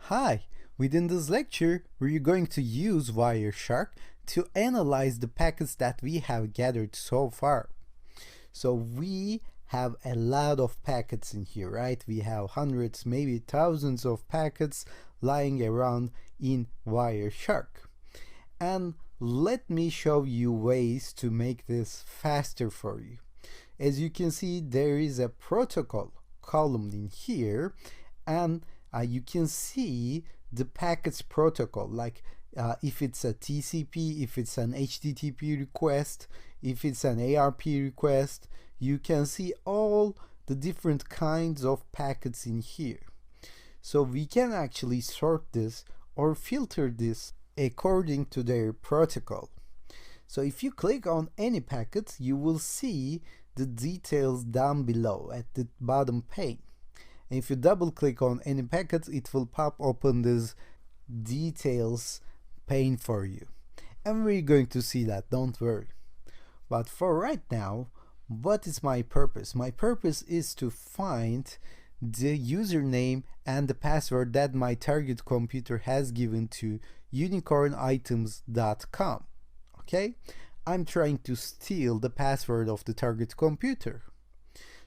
Hi! Within this lecture, we're going to use Wireshark to analyze the packets that we have gathered so far. So we have a lot of packets in here, right? We have hundreds, maybe thousands of packets lying around in Wireshark. And let me show you ways to make this faster for you. As you can see, there is a protocol column in here, and you can see the packets protocol, like if it's a TCP, if it's an HTTP request, if it's an ARP request, you can see all the different kinds of packets in here. So we can actually sort this or filter this according to their protocol. So if you click on any packet, you will see the details down below at the bottom pane. And if you double click on any packet, it will pop open this details pane for you. And we're going to see that, don't worry. But for right now, what is my purpose? My purpose is to find the username and the password that my target computer has given to unicornitems.com. Okay? I'm trying to steal the password of the target computer.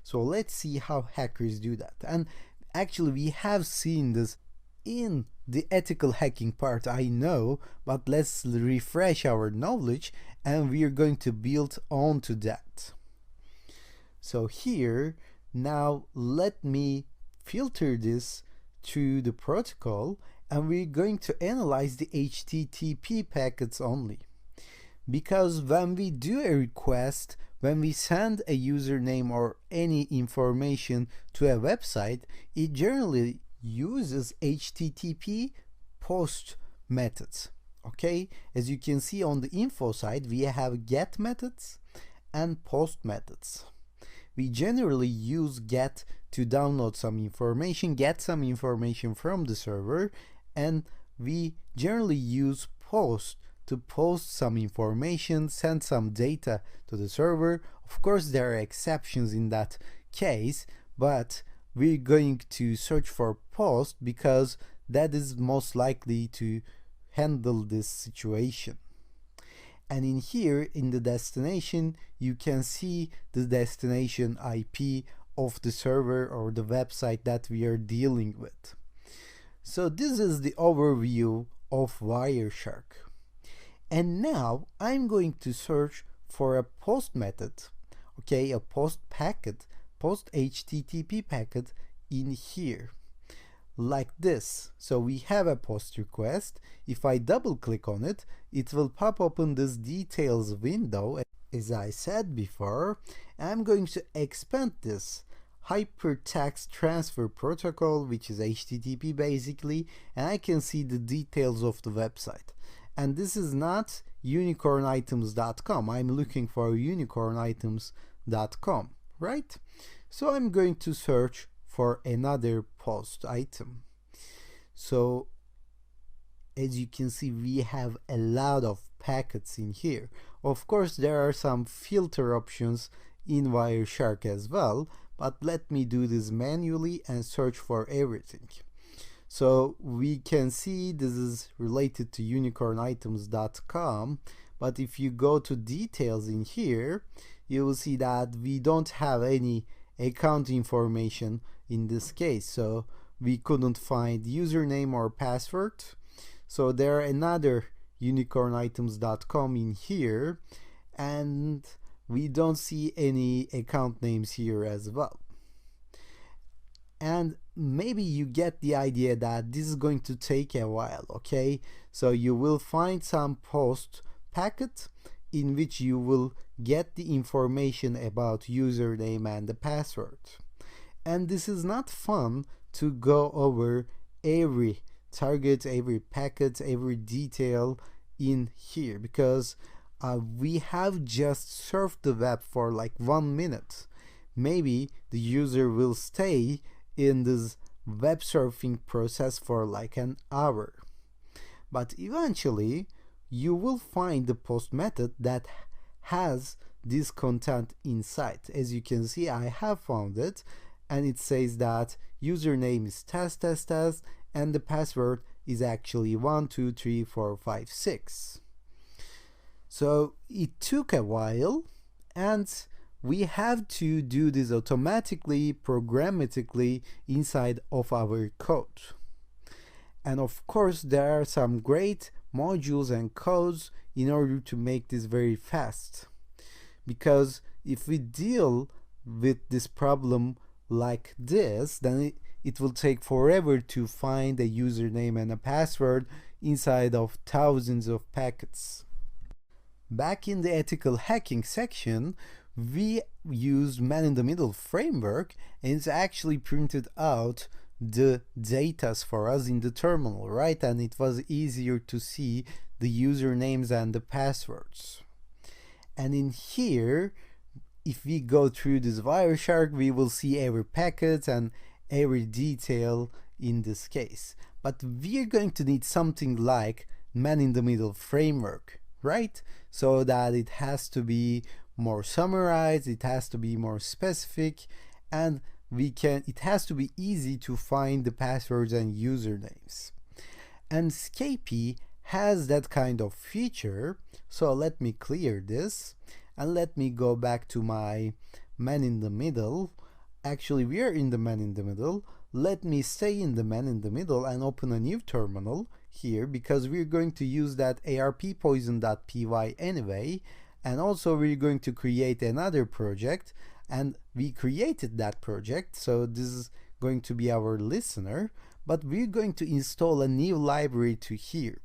So let's see how hackers do that. And actually we have seen this in the ethical hacking part, I know, but let's refresh our knowledge and we are going to build onto that. So here, now let me filter this to the protocol and we're going to analyze the HTTP packets only. Because when we do a request, when we send a username or any information to a website, it generally uses HTTP post methods. Okay, as you can see on the info side, we have get methods and post methods. We generally use get to download some information, get some information from the server, and we generally use post to post some information, send some data to the server. Of course, there are exceptions in that case, but we're going to search for post because that is most likely to handle this situation. And in here, in the destination, you can see the destination IP of the server or the website that we are dealing with. So this is the overview of Wireshark. And now I'm going to search for a post method, okay, a post packet, post HTTP packet in here, like this. So we have a post request. If I double click on it, it will pop open this details window. As I said before, I'm going to expand this hypertext transfer protocol, which is HTTP basically, and I can see the details of the website. And this is not unicornitems.com. I'm looking for unicornitems.com, right? So I'm going to search for another post item. So as you can see, we have a lot of packets in here. Of course, there are some filter options in Wireshark as well, but let me do this manually and search for everything. So we can see this is related to unicornitems.com, but if you go to details in here, you will see that we don't have any account information in this case. So we couldn't find username or password. So there are another unicornitems.com in here, and we don't see any account names here as well. And maybe you get the idea that this is going to take a while, okay? So you will find some post packet in which you will get the information about username and the password. And this is not fun to go over every target, every packet, every detail in here, because we have just surfed the web for like 1 minute. Maybe the user will stay in this web surfing process for like an hour. But eventually you will find the post method that has this content inside. As you can see, I have found it, and it says that username is test and the password is actually 123456. So it took a while, and we have to do this automatically, programmatically inside of our code. And of course, there are some great modules and codes in order to make this very fast. Because if we deal with this problem like this, then it will take forever to find a username and a password inside of thousands of packets. Back in the ethical hacking section, we used man-in-the-middle framework, and it's actually printed out the data for us in the terminal, right? And it was easier to see the usernames and the passwords. And in here, if we go through this Wireshark, we will see every packet and every detail in this case. But we're going to need something like man-in-the-middle framework, right? So that it has to be more summarized, it has to be more specific, and it has to be easy to find the passwords and usernames. And Scapy has that kind of feature, so let me clear this and let me go back to my man-in-the-middle. Actually, we are in the man-in-the-middle. Let me stay in the man-in-the-middle and open a new terminal here, because we're going to use that arppoison.py anyway, and also we're going to create another project, and we created that project, so this is going to be our listener, but we're going to install a new library to here.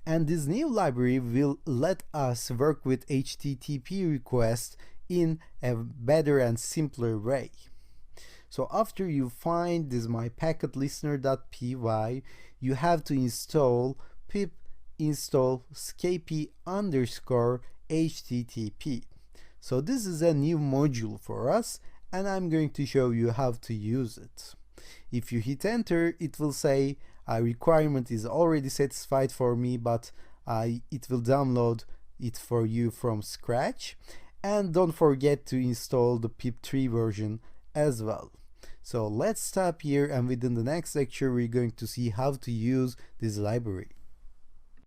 And this new library will let us work with HTTP requests in a better and simpler way. So after you find this mypacketlistener.py, you have to install pip install scapy_http. So this is a new module for us, and I'm going to show you how to use it. If you hit enter, it will say a requirement is already satisfied for me, but it will download it for you from scratch. And don't forget to install the pip3 version as well. So let's stop here, and within the next lecture we're going to see how to use this library.